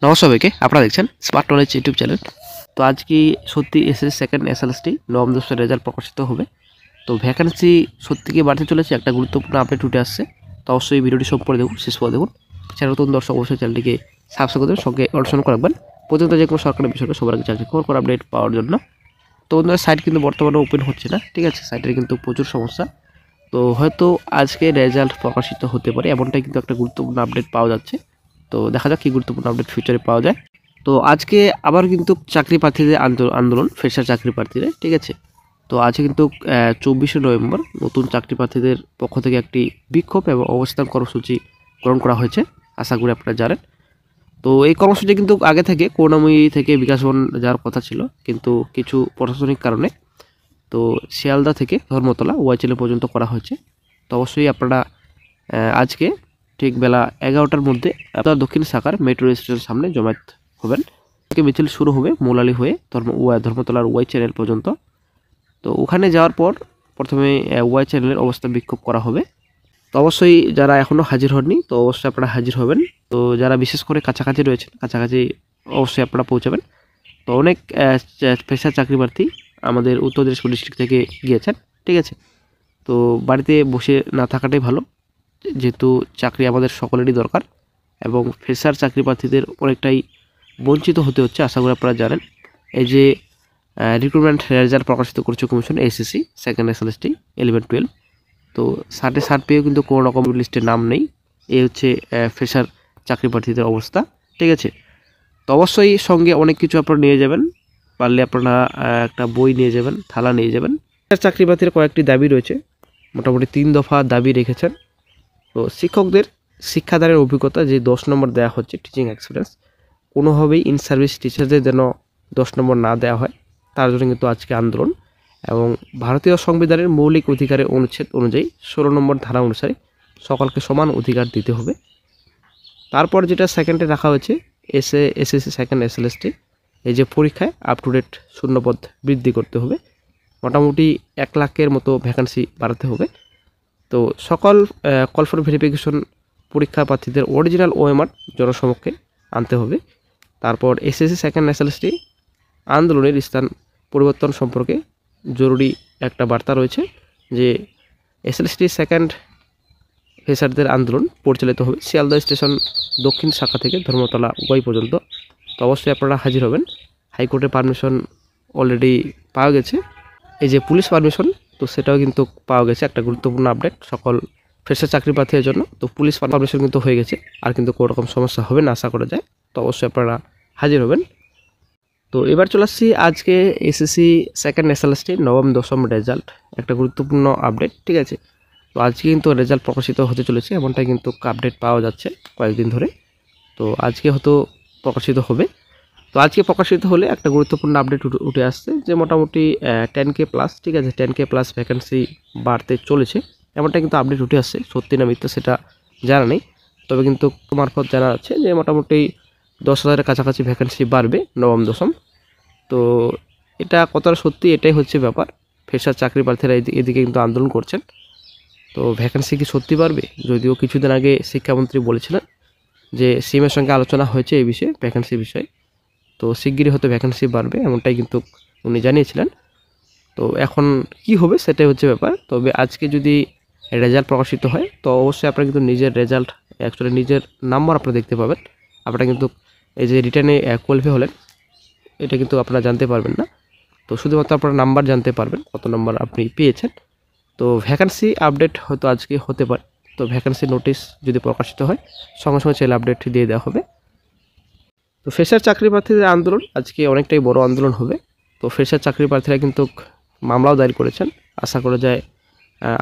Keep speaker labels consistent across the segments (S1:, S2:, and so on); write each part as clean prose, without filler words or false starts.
S1: নমস্কার সবাইকে, আপনারা দেখছেন স্মার্ট নলেজ ইউটিউব চ্যানেল। তো আজকে সত্যি এসএসসি সেকেন্ড এসএলএসটি নবম দশমের রেজাল্ট প্রকাশিত হবে। তো ভ্যাকেন্সি সত্যিকে বাড়তে চলেছে, একটা গুরুত্বপূর্ণ আপডেট উঠে আসছে। তো অবশ্যই ভিডিওটি সম্পূর্ণ দেখুন, শেষ করে দেখুন। চ্যানেল নতুন দর্শক অবশ্যই চ্যানেলটিকে সাবস্ক্রাইব করে দেবেন, সঙ্গে অনুসরণ করে রাখবেন পর্যন্ত যে কোনো সরকারি বিষয়টা সবার আগে চাকরি খবর আপডেট পাওয়ার জন্য। তো ওদের সাইট কিন্তু বর্তমানে ওপেন হচ্ছে না, ঠিক আছে, সাইটের কিন্তু প্রচুর সমস্যা। তো হয়তো আজকে রেজাল্ট প্রকাশিত হতে পারে, এমনটাই কিন্তু একটা গুরুত্বপূর্ণ আপডেট পাওয়া যাচ্ছে। তো দেখা যাক কী গুরুত্বপূর্ণ আপডেট ফিউচারে পাওয়া যায়। তো আজকে আবার কিন্তু চাকরি প্রার্থীদের আন্দোলন, ফ্রেশার চাকরি প্রার্থীদের, ঠিক আছে। তো আজকে কিন্তু 24শে নভেম্বর নতুন চাকরি প্রার্থীদের পক্ষ থেকে একটি বিক্ষোভ এবং অবস্থান কর্মসূচি গ্রহণ করা হয়েছে, আশা করি আপনারা জানেন। তো এই কর্মসূচি কিন্তু আগে থেকে করুণাময়ী থেকে বিকাশ ভবন যাওয়ার কথা ছিল, কিন্তু কিছু প্রশাসনিক কারণে তো শিয়ালদা থেকে ধর্মতলা ওয়াইচেলে পর্যন্ত করা হয়েছে। তো অবশ্যই আপনারা আজকে ঠিক বেলা 11টার মধ্যে আপনার দক্ষিণ শাখার মেট্রো স্টেশনের সামনে জমায়েত হবেন। মিছিল শুরু হবে মৌলালি হয়ে ধর্মতলার ওয়াই চ্যানেল পর্যন্ত। তো ওখানে যাওয়ার পর প্রথমে ওয়াই চ্যানেলের অবস্থা বিক্ষোভ করা হবে। তো অবশ্যই যারা এখনও হাজির হননি, তো অবশ্যই আপনারা হাজির হবেন। তো যারা বিশেষ করে কাছাকাছি রয়েছেন, কাছাকাছি অবশ্যই আপনারা পৌঁছাবেন। তো অনেক পেশার চাকরি প্রার্থী আমাদের উত্তর দিনাজপুর ডিস্ট্রিক্ট থেকে গিয়েছেন, ঠিক আছে। তো বাড়িতে বসে না থাকাটাই ভালো, যেহেতু চাকরি আমাদের সকলেরই দরকার এবং ফ্রেশার চাকরি প্রার্থীদের অনেকটাই বঞ্চিত হতে হচ্ছে, আশা করি আপনারা জানেন। এই যে রিক্রুটমেন্ট রেজাল্ট প্রকাশিত করছে কমিশন, এসএসসি সেকেন্ড এসএলএসটি 11-12, তো 60 পেয়েও কিন্তু কোনো রকম লিস্টে নাম নেই। এই হচ্ছে ফ্রেশার চাকরি প্রার্থীদের অবস্থা, ঠিক আছে। তো অবশ্যই সঙ্গে অনেক কিছু আপনারা নিয়ে যাবেন, পারলে আপনারা একটা বই নিয়ে যাবেন, থালা নিয়ে যাবেন। চাকরি প্রার্থীর কয়েকটি দাবি রয়েছে, মোটামুটি 3 দফা দাবি রেখেছেন। তো শিক্ষকদের শিক্ষাদানের অভিজ্ঞতা যে 10 নম্বর দেওয়া হচ্ছে, টিচিং এক্সপিরিয়েন্স, কোনোভাবেই ইন সার্ভিস টিচারদের যেন 10 নম্বর না দেওয়া হয়, তার জন্য কিন্তু আজকে আন্দোলন। এবং ভারতীয় সংবিধানের মৌলিক অধিকারের অনুচ্ছেদ অনুযায়ী 16 নম্বর ধারা অনুসারে সকলকে সমান অধিকার দিতে হবে। তারপর যেটা সেকেন্ডে রাখা হয়েছে, এসএসসি সেকেন্ড এসএলএসটি, এই যে পরীক্ষায় আপ টু ডেট শূন্যপদ বৃদ্ধি করতে হবে, মোটামুটি 1 লাখের মতো ভ্যাকান্সি বাড়াতে হবে। তো সকল কল ফর ভেরিফিকেশন পরীক্ষা প্রার্থীদের অরিজিনাল ওএমআর জনসমক্ষে আনতে হবে। তারপর এসএসসি সেকেন্ড এসএলএসটি আন্দোলনের স্থান পরিবর্তন সম্পর্কে জরুরি একটা বার্তা রয়েছে, যে এসএলএসটি সেকেন্ড ফ্রেশারদের আন্দোলন পরিচালিত হবে শিয়ালদা স্টেশন দক্ষিণ শাখা থেকে ধর্মতলা ওয়াই পর্যন্ত। তো অবশ্যই আপনারা হাজির হবেন। হাইকোর্টের পারমিশন অলরেডি পাওয়া গেছে, এই যে পুলিশ পারমিশন, তো সেটাও কিন্তু পাওয়া গেছে, একটা গুরুত্বপূর্ণ আপডেট সকল ফ্রেশার চাকরি প্রার্থীদের জন্য। তো পুলিশ পারমিশন কিন্তু হয়ে গেছে, আর কিন্তু কোনো রকম সমস্যা হবে না আশা করা যায়। তো অবশ্যই আপনারা হাজির হবেন। তো এবার চলে আসছি আজকে এসএসসি সেকেন্ড এসএলএসটি নবম দশম রেজাল্ট, একটা গুরুত্বপূর্ণ আপডেট, ঠিক আছে। তো আজকে কিন্তু রেজাল্ট প্রকাশিত হতে চলেছে, এমনটাই কিন্তু আপডেট পাওয়া যাচ্ছে কয়েকদিন ধরে। তো আজকে হয়তো প্রকাশিত হবে। তো আজকে প্রকাশিত হলে একটা গুরুত্বপূর্ণ আপডেট উঠে আসছে, যে মোটামুটি 10K প্লাস, ঠিক আছে, 10K প্লাস ভ্যাকেন্সি বাড়তে চলেছে, এমনটা কিন্তু আপডেট উঠে আসছে। সত্যি না মিথ্যা সেটা জানা নেই, তবে কিন্তু মারফত জানা যাচ্ছে যে মোটামুটি 10,000-এর কাছাকাছি ভ্যাকেন্সি বাড়বে নবম দশম। তো এটা কতটা সত্যি, এটাই হচ্ছে ব্যাপার। ফ্রেশার চাকরি প্রার্থীরা এদিকে কিন্তু আন্দোলন করছেন। তো ভ্যাকেন্সি কি সত্যি বাড়বে? যদিও কিছুদিন আগে শিক্ষামন্ত্রী বলেছিলেন যে সিএমের সঙ্গে আলোচনা হয়েছে এই বিষয়ে, ভ্যাকেন্সি বিষয়ে। তো শিগগিরই হয়তো ভ্যাকেন্সি বাড়বে, এমনটাই কিন্তু উনি জানিয়েছিলেন। তো এখন কি হবে সেটাই হচ্ছে ব্যাপার। তবে আজকে যদি রেজাল্ট প্রকাশিত হয়, তো অবশ্যই আপনারা কিন্তু নিজের রেজাল্ট, অ্যাকচুয়ালি নিজের নাম্বার আপনারা দেখতে পাবেন। আপনারা কিন্তু এই যে রিটার্নে কোয়ালিফাই হলেন, এটা কিন্তু আপনারা জানতে পারবেন না। তো শুধুমাত্র আপনারা নাম্বার জানতে পারবেন, কত নাম্বার আপনি পেয়েছেন। তো ভ্যাকেন্সি আপডেট হয়তো আজকে হতে পারে। তো ভ্যাকেন্সি নোটিশ যদি প্রকাশিত হয়, সঙ্গে সঙ্গে চ্যানেল আপডেট দিয়ে দেওয়া হবে। তো ফ্রেশার চাকরি প্রার্থীদের আন্দোলন আজকে অনেকটাই বড় আন্দোলন হবে। তো ফ্রেশার চাকরি প্রার্থীরা কিন্তু মামলাও দায়ের করেছেন, আশা করা যায়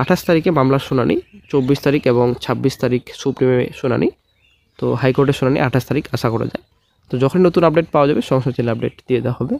S1: 28 তারিখে মামলার শুনানি, 24 তারিখ এবং 26 তারিখ সুপ্রিমে শুনানি। তো হাইকোর্টের শুনানি 28 তারিখ আশা করা যায়। তো যখন নতুন আপডেট পাওয়া যাবে, সঙ্গে সঙ্গে চ্যানেল আপডেট দিয়ে দেওয়া হবে।